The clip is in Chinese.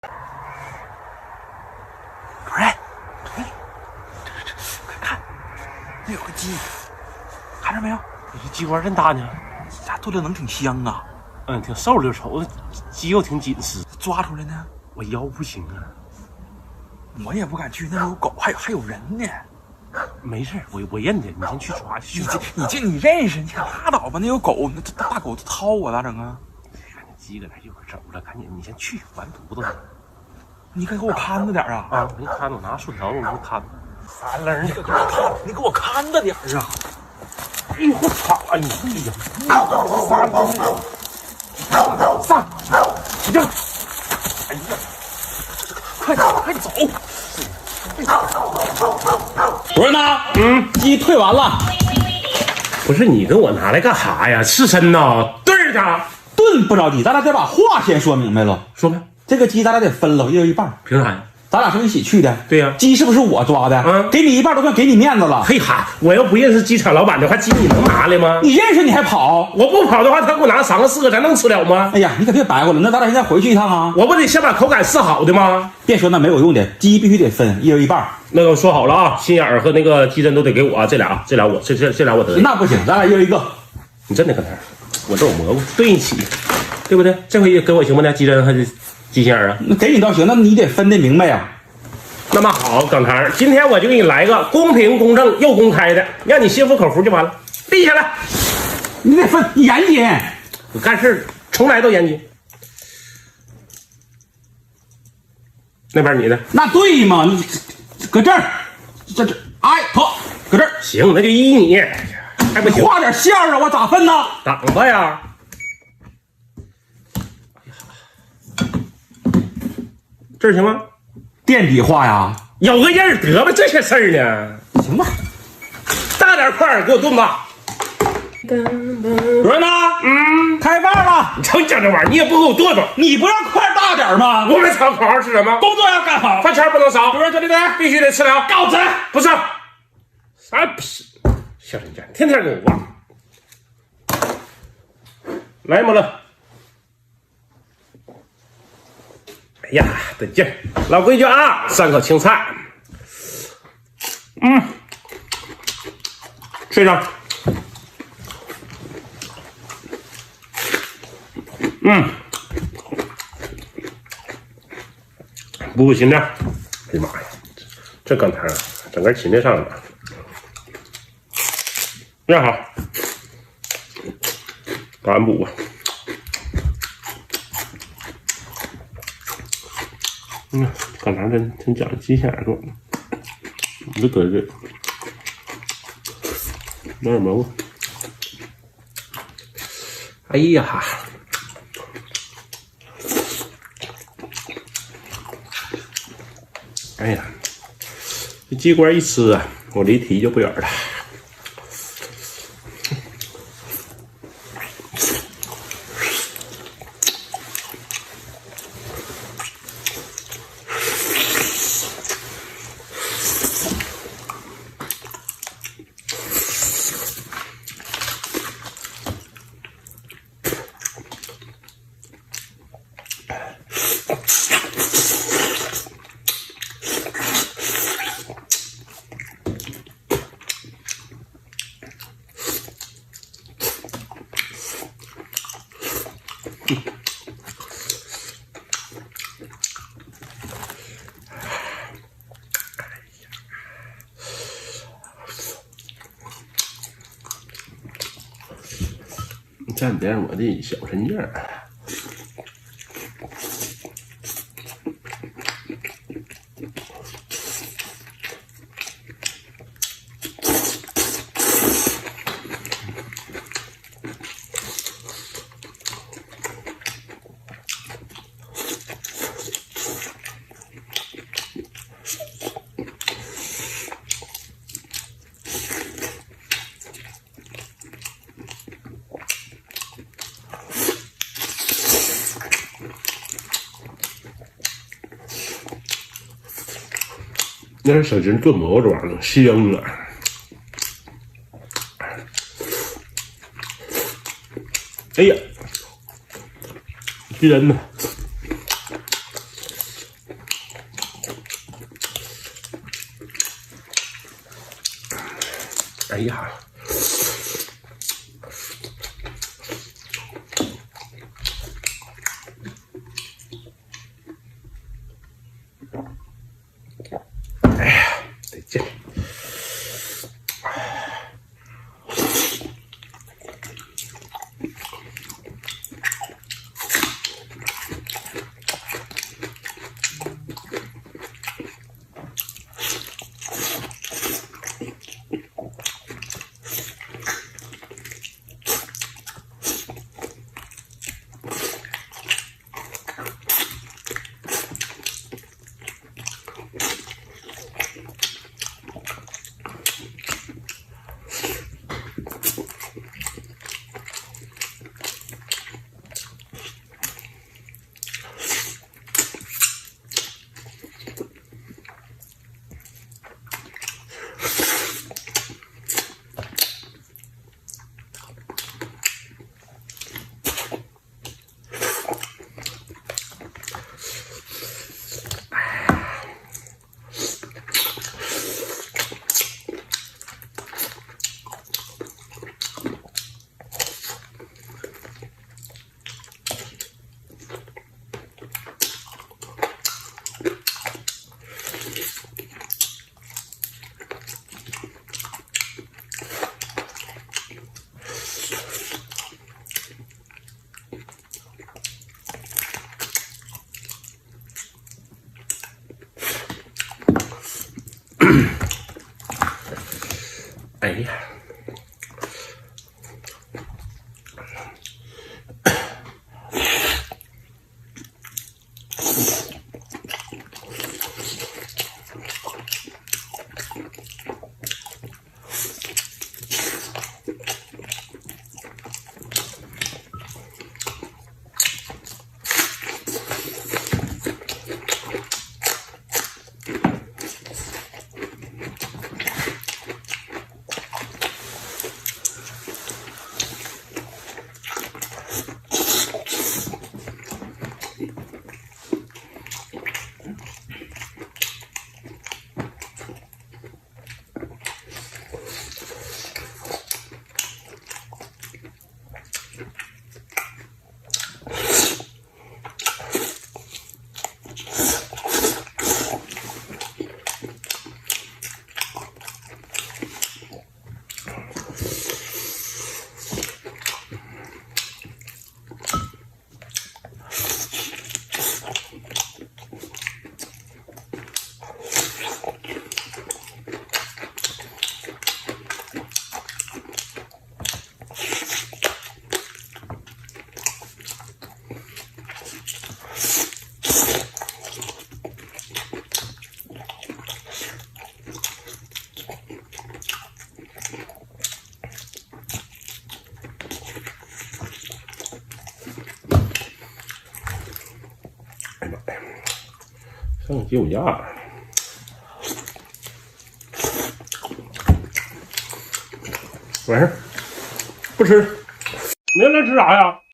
主任，快看，那有个鸡，看着没有？你这鸡冠真大呢，咋炖的能挺香啊？挺瘦溜稠的，鸡肉挺紧实。抓出来呢？我腰不行啊，我也不敢去，那有狗，还有人呢。没事，我认得，你先去抓去。你认识？你拉倒吧，那有狗，那大狗子掏我咋整啊？看那鸡搁那一会儿走了，赶紧你先去完犊子。你可给我看着点啊！啊，我给你看着，我拿薯条我给你看着。三棱，你可给我看，你给我看着点啊！哎呦我操啊你！上，你这，哎呀，快走！主任呢？鸡退完了，不是你跟我拿来干啥呀？刺身呐，炖去。炖不着急，咱俩得把话先说明白了。说呗，这个鸡咱俩得分了，一人一半。凭啥呀？咱俩是不是一起去的？对呀鸡是不是我抓的？给你一半都算给你面子了。嘿哈，我要不认识鸡场老板的话，鸡你能拿来吗？你认识你还跑？我不跑的话，他给我拿3个4个，咱能吃了吗？哎呀，你可别白活了。那咱俩现在回去一趟啊！我不得先把口感试好的吗？别说那没有用的，鸡必须得分，一人一半。那个说好了啊，心眼儿和那个鸡胗都得给我啊，这俩我得。那不行，咱俩一人一个。你真的跟他，我这有蘑菇炖一起，对不对？这回给我行不呢？鸡胗还是鸡心眼儿啊？那给你倒行，那你得分得明白呀。那么好，港台，今天我就给你来个公平、公正又公开的，让你心服口服就完了。立下来，你得分，你严谨。我干事从来都严谨。那边你的，那对嘛？你搁这儿，哎，好，搁这儿。行，那就依你，还不行？画点线儿啊，我咋分呢？挡吧呀！这儿行吗？垫底画呀？有个印儿得吧，这些事儿呢？行吧。大点块儿给我炖吧。主任呢？开饭了。你瞅你整这玩意儿，你也不给我剁剁。你不让块大点吗？我们厂好好吃什么？工作要干好，饭钱不能少。主任对不对？必须得吃了。告辞。不是，啥屁，小人家天天给我挖。来么了？哎呀，得劲儿！老规矩啊，3口青菜。睡着。补补心点。哎呀妈呀，这刚才啊，整个勤的上了。那好，赶补吧。刚才真讲鸡心眼做的，你就搁这，弄点蘑菇。哎呀！哎呀，这鸡冠一吃啊，我离题就不远了。蘸点我的小陈酱。那是小鸡炖蘑菇这玩意儿香啊！哎呀，鸡胗呢？哎呀，哎呀，得劲。哎呀，哎呀妈呀，上酒家了。完事儿，不吃。明天来吃啥呀？